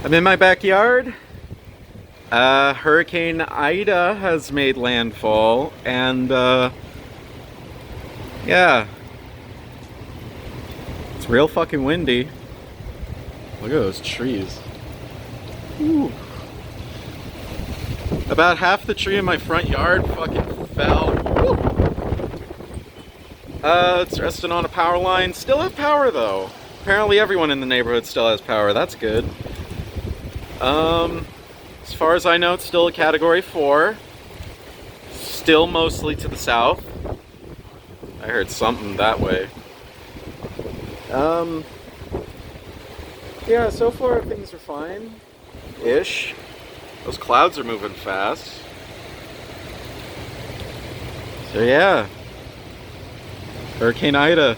I'm in my backyard. Hurricane Ida has made landfall, and yeah, it's real fucking windy. Look at those trees. Ooh. About half the tree in my front yard fucking fell. Woo. It's resting on a power line. Still have power though. Apparently everyone in the neighborhood still has power. That's good. As far as I know, it's still a category 4. Still mostly to the south. I heard something that way. Yeah, so far things are fine-ish. Those clouds are moving fast. So yeah. Hurricane Ida.